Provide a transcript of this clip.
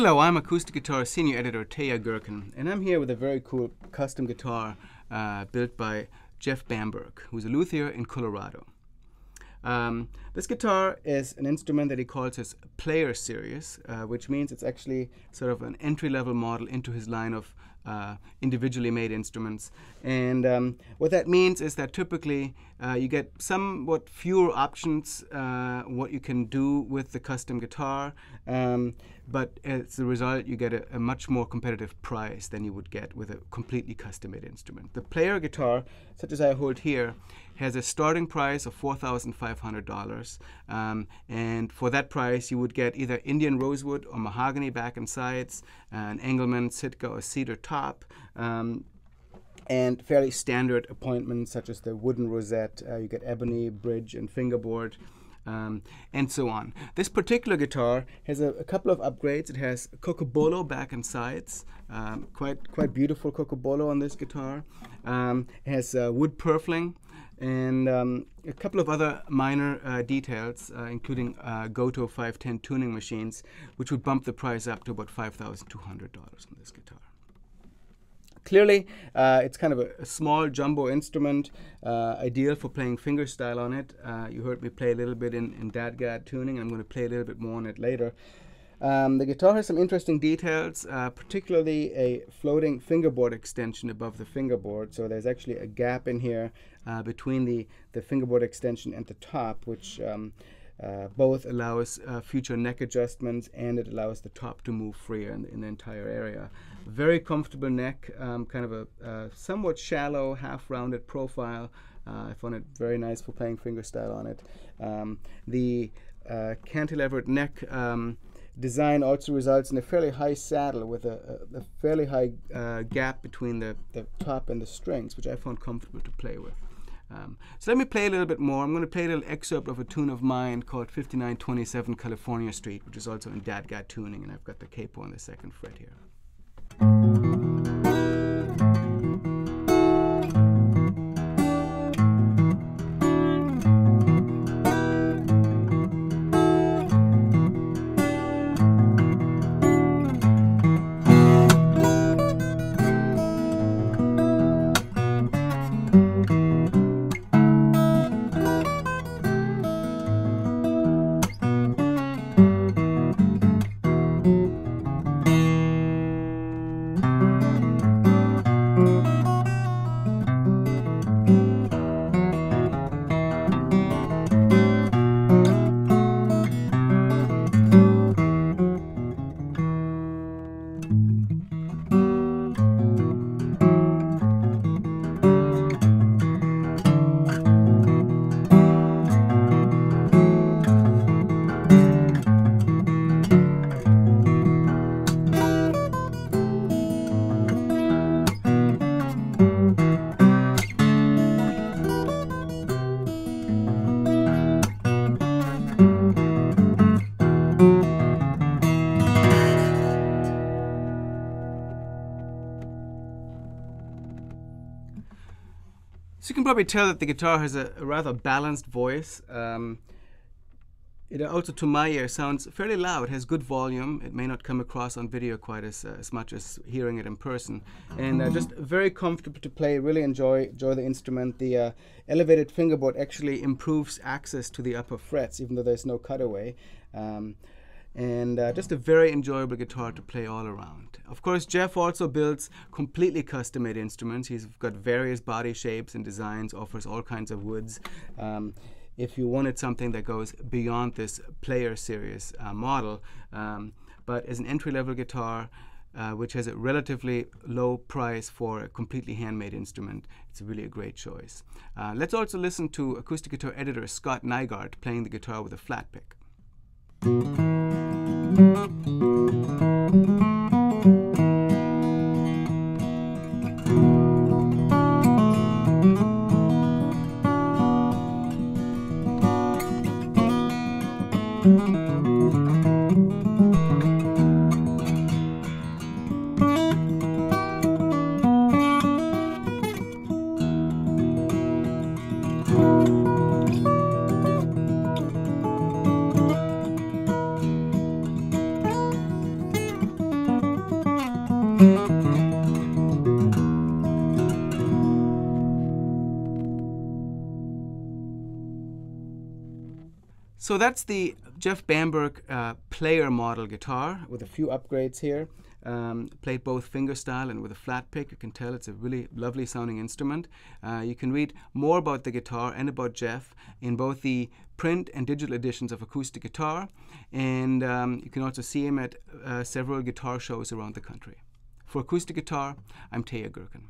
Hello, I'm Acoustic Guitar Senior Editor Taya Gherkin, and I'm here with a very cool custom guitar built by Jeff Bamburg, who's a luthier in Colorado. This guitar is an instrument that he calls his Player Series, which means it's actually sort of an entry-level model into his line of individually made instruments. And what that means is that typically you get somewhat fewer options what you can do with the custom guitar, but as a result you get a much more competitive price than you would get with a completely custom-made instrument. The player guitar, such as I hold here, has a starting price of $4,500, and for that price you would get either Indian rosewood or mahogany back and sides, an Engelmann, Sitka, or cedar top, and fairly standard appointments such as the wooden rosette. You get ebony, bridge, and fingerboard, and so on. This particular guitar has a couple of upgrades. It has cocobolo back and sides, quite beautiful cocobolo on this guitar. It has wood purfling, and a couple of other minor details, including Goto 510 tuning machines, which would bump the price up to about $5,200 on this guitar. Clearly, it's kind of a small jumbo instrument, ideal for playing fingerstyle on it. You heard me play a little bit in DADGAD tuning. I'm going to play a little bit more on it later. The guitar has some interesting details, particularly a floating fingerboard extension above the fingerboard. So there's actually a gap in here between the fingerboard extension and the top, which both allows future neck adjustments, and it allows the top to move freer in the entire area. Very comfortable neck, kind of a somewhat shallow, half-rounded profile. I found it very nice for playing fingerstyle on it. The cantilevered neck design also results in a fairly high saddle with a fairly high gap between the top and the strings, which I found comfortable to play with. So let me play a little bit more. I'm going to play a little excerpt of a tune of mine called 5927 California Street, which is also in DADGAD tuning, and I've got the capo on the 2nd fret here. So you can probably tell that the guitar has a rather balanced voice. It also, to my ear, sounds fairly loud, has good volume. It may not come across on video quite as much as hearing it in person. And just very comfortable to play, really enjoy the instrument. The elevated fingerboard actually improves access to the upper frets, even though there's no cutaway. And just a very enjoyable guitar to play all around. Of course, Jeff also builds completely custom-made instruments. He's got various body shapes and designs, offers all kinds of woods. If you wanted something that goes beyond this Player Series model, but as an entry-level guitar, which has a relatively low price for a completely handmade instrument, it's really a great choice. Let's also listen to acoustic guitar editor Scott Nygaard playing the guitar with a flat pick. So that's the Jeff Bamburg player model guitar with a few upgrades here. Played both fingerstyle and with a flat pick. You can tell it's a really lovely sounding instrument. You can read more about the guitar and about Jeff in both the print and digital editions of Acoustic Guitar, and you can also see him at several guitar shows around the country. For Acoustic Guitar, I'm Taya Gurkin.